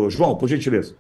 João, por gentileza.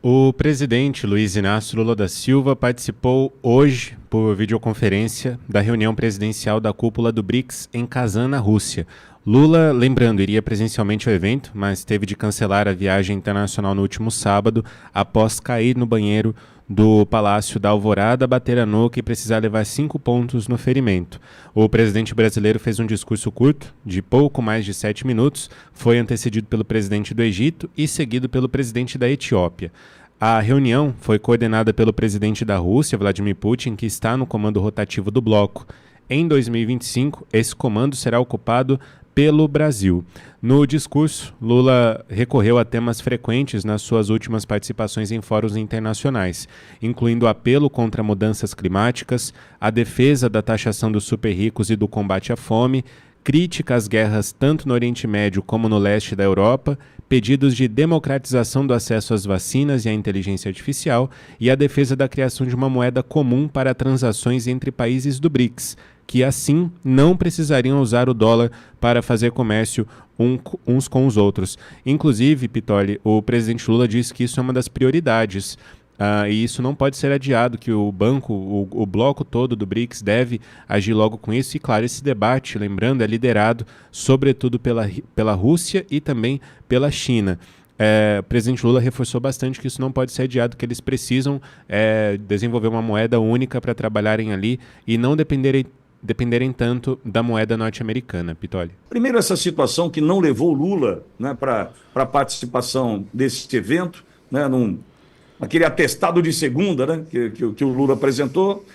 O presidente Luiz Inácio Lula da Silva participou hoje, por videoconferência, da reunião presidencial da cúpula do BRICS em Kazan, na Rússia. Lula, lembrando, iria presencialmente ao evento, mas teve de cancelar a viagem internacional no último sábado, após cair no banheiro do Palácio da Alvorada, bater a nuca e precisar levar 5 pontos no ferimento. O presidente brasileiro fez um discurso curto, de pouco mais de 7 minutos, foi antecedido pelo presidente do Egito e seguido pelo presidente da Etiópia. A reunião foi coordenada pelo presidente da Rússia, Vladimir Putin, que está no comando rotativo do bloco. Em 2025, esse comando será ocupado pelo Brasil. No discurso, Lula recorreu a temas frequentes nas suas últimas participações em fóruns internacionais, incluindo o apelo contra mudanças climáticas, a defesa da taxação dos super-ricos e do combate à fome, crítica às guerras tanto no Oriente Médio como no leste da Europa, pedidos de democratização do acesso às vacinas e à inteligência artificial e a defesa da criação de uma moeda comum para transações entre países do BRICS, que assim não precisariam usar o dólar para fazer comércio uns com os outros. Inclusive, Pitoli, o presidente Lula disse que isso é uma das prioridades. E isso não pode ser adiado, que o banco, o bloco todo do BRICS deve agir logo com isso. E claro, esse debate, lembrando, é liderado sobretudo pela Rússia e também pela China. O presidente Lula reforçou bastante que isso não pode ser adiado, que eles precisam desenvolver uma moeda única para trabalharem ali e não dependerem tanto da moeda norte-americana. Pitoli. Primeiro, essa situação que não levou Lula, né, para a participação desse evento, né, aquele atestado de segunda, né, que o Lula apresentou,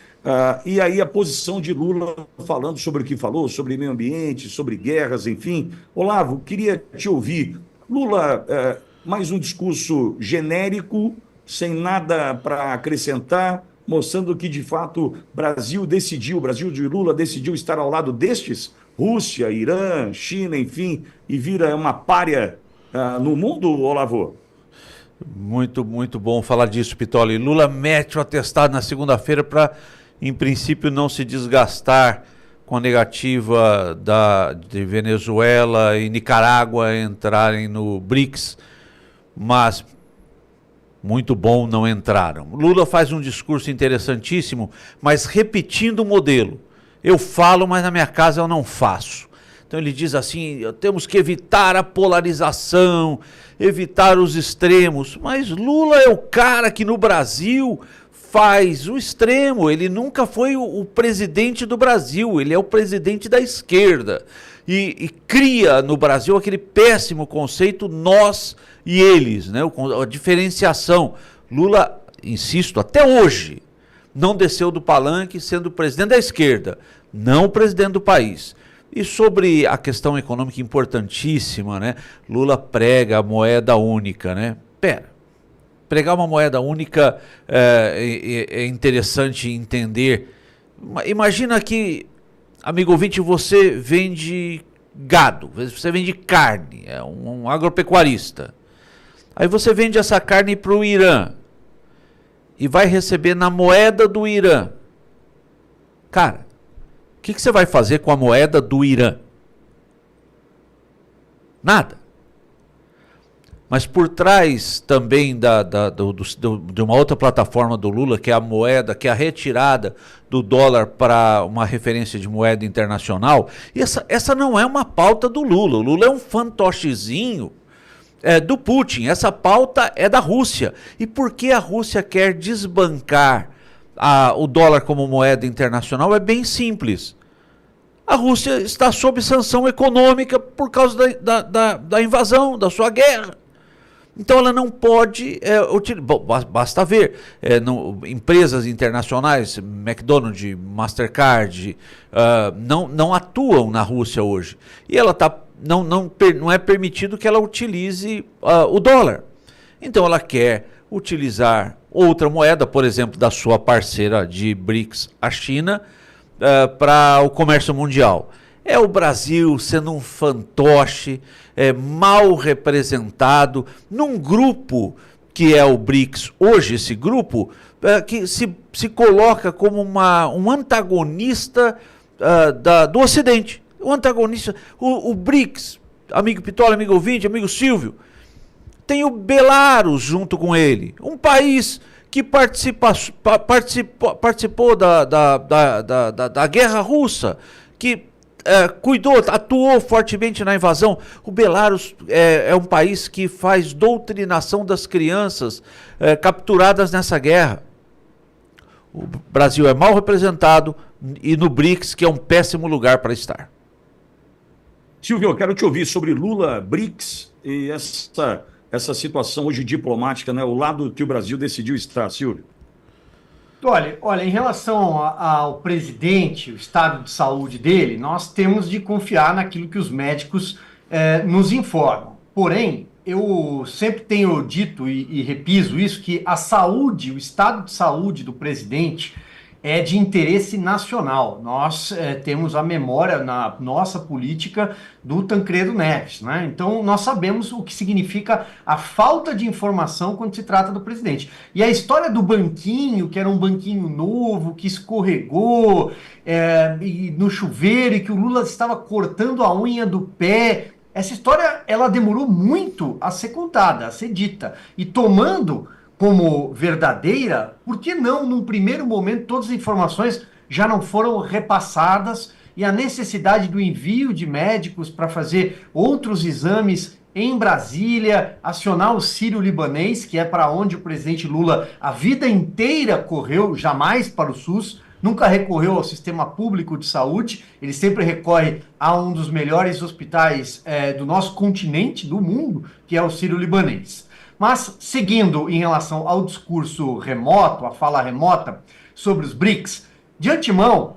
e aí a posição de Lula falando sobre o que falou, sobre meio ambiente, sobre guerras, enfim. Olavo, queria te ouvir. Lula, mais um discurso genérico, sem nada para acrescentar, mostrando que, de fato, o Brasil de Lula decidiu estar ao lado destes, Rússia, Irã, China, enfim, e vira uma pária no mundo, Olavo? Muito, muito bom falar disso, Pitoli. Lula mete o atestado na segunda-feira para, em princípio, não se desgastar com a negativa de Venezuela e Nicarágua entrarem no BRICS, mas muito bom, não entraram. Lula faz um discurso interessantíssimo, mas repetindo o modelo. Eu falo, mas na minha casa eu não faço. Então ele diz assim, temos que evitar a polarização, evitar os extremos. Mas Lula é o cara que no Brasil faz o extremo. Ele nunca foi o presidente do Brasil, ele é o presidente da esquerda. E cria no Brasil aquele péssimo conceito nós e eles, né? A diferenciação. Lula, insisto, até hoje, não desceu do palanque sendo presidente da esquerda, não o presidente do país. E sobre a questão econômica importantíssima, né? Lula prega a moeda única, né? Pregar uma moeda única é interessante entender. Imagina que, amigo ouvinte, você vende gado, você vende carne, é um agropecuarista. Aí você vende essa carne para o Irã e vai receber na moeda do Irã. Cara, o que você vai fazer com a moeda do Irã? Nada. Mas por trás também de uma outra plataforma do Lula, que é a moeda, que é a retirada do dólar para uma referência de moeda internacional, essa não é uma pauta do Lula. O Lula é um fantochezinho do Putin. Essa pauta é da Rússia. E por que a Rússia quer desbancar o dólar como moeda internacional? É bem simples. A Rússia está sob sanção econômica por causa da invasão, da sua guerra. Então ela não pode basta ver, empresas internacionais, McDonald's, Mastercard, não atuam na Rússia hoje. E ela não é permitido que ela utilize o dólar. Então ela quer utilizar outra moeda, por exemplo, da sua parceira de BRICS, a China, para o comércio mundial. É o Brasil sendo um fantoche, mal representado, num grupo que é o BRICS. Hoje esse grupo que se coloca como um antagonista do Ocidente. O antagonista, o BRICS, amigo Pitoli, amigo ouvinte, amigo Silvio, tem o Belarus junto com ele, um país que participou da guerra russa, que atuou fortemente na invasão. O Belarus é um país que faz doutrinação das crianças capturadas nessa guerra. O Brasil é mal representado e no BRICS, que é um péssimo lugar para estar. Silvio, eu quero te ouvir sobre Lula, BRICS e essa situação hoje diplomática, né? O lado que o Brasil decidiu estar, Silvio. Olha, em relação ao presidente, o estado de saúde dele, nós temos de confiar naquilo que os médicos nos informam. Porém, eu sempre tenho dito e repiso isso, que a saúde, o estado de saúde do presidente é de interesse nacional. Nós temos a memória na nossa política do Tancredo Neves, né? Então nós sabemos o que significa a falta de informação quando se trata do presidente. E a história do banquinho, que era um banquinho novo, que escorregou no chuveiro e que o Lula estava cortando a unha do pé, essa história ela demorou muito a ser contada, a ser dita. E tomando como verdadeira, por que não, num primeiro momento, todas as informações já não foram repassadas e a necessidade do envio de médicos para fazer outros exames em Brasília, acionar o Sírio-Libanês, que é para onde o presidente Lula a vida inteira correu, jamais para o SUS, nunca recorreu ao sistema público de saúde, ele sempre recorre a um dos melhores hospitais do nosso continente, do mundo, que é o Sírio-Libanês. Mas, seguindo em relação ao discurso remoto, a fala remota sobre os BRICS, de antemão,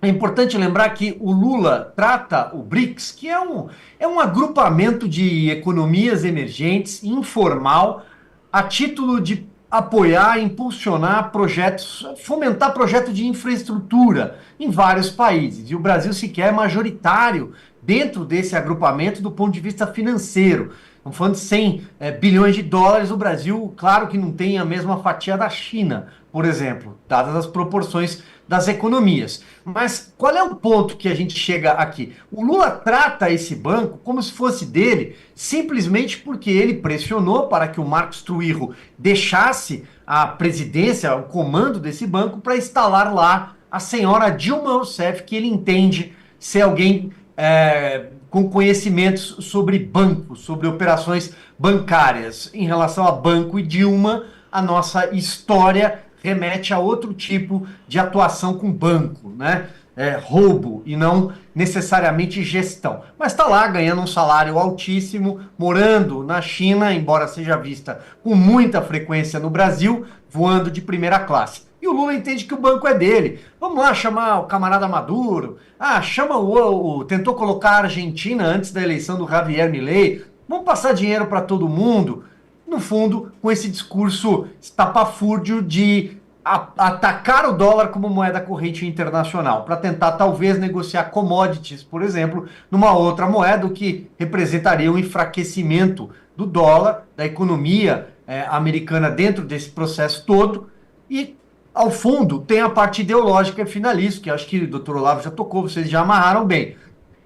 é importante lembrar que o Lula trata o BRICS, que é um agrupamento de economias emergentes, informal, a título de apoiar, impulsionar projetos, fomentar projetos de infraestrutura em vários países. E o Brasil sequer é majoritário dentro desse agrupamento do ponto de vista financeiro. Estamos falando de 100 bilhões de dólares, o Brasil, claro que não tem a mesma fatia da China, por exemplo, dadas as proporções das economias. Mas qual é o ponto que a gente chega aqui? O Lula trata esse banco como se fosse dele, simplesmente porque ele pressionou para que o Marcos Trujillo deixasse a presidência, o comando desse banco, para instalar lá a senhora Dilma Rousseff, que ele entende ser alguém com conhecimentos sobre bancos, sobre operações bancárias. Em relação a banco e Dilma, a nossa história remete a outro tipo de atuação com banco, né? Roubo e não necessariamente gestão. Mas está lá ganhando um salário altíssimo, morando na China, embora seja vista com muita frequência no Brasil, voando de primeira classe. E o Lula entende que o banco é dele. Vamos lá chamar o camarada Maduro. Tentou colocar a Argentina antes da eleição do Javier Milei. Vamos passar dinheiro para todo mundo. No fundo, com esse discurso estapafúrdio de atacar o dólar como moeda corrente internacional, para tentar talvez negociar commodities, por exemplo, numa outra moeda, o que representaria um enfraquecimento do dólar, da economia americana dentro desse processo todo. E ao fundo, tem a parte ideológica e finalista, que acho que o Dr. Olavo já tocou, vocês já amarraram bem.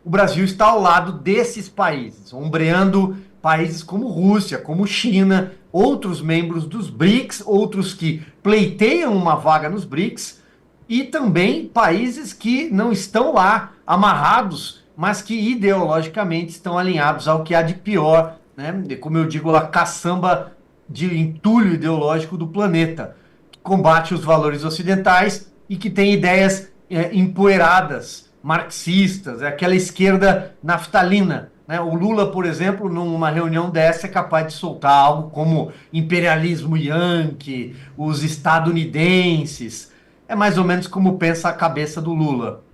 O Brasil está ao lado desses países, ombreando países como Rússia, como China, outros membros dos BRICS, outros que pleiteiam uma vaga nos BRICS, e também países que não estão lá amarrados, mas que ideologicamente estão alinhados ao que há de pior, né? Como eu digo, a caçamba de entulho ideológico do planeta, combate os valores ocidentais e que tem ideias empoeiradas, marxistas, aquela esquerda naftalina, né? O Lula, por exemplo, numa reunião dessa é capaz de soltar algo como imperialismo yankee, os estadunidenses. É mais ou menos como pensa a cabeça do Lula.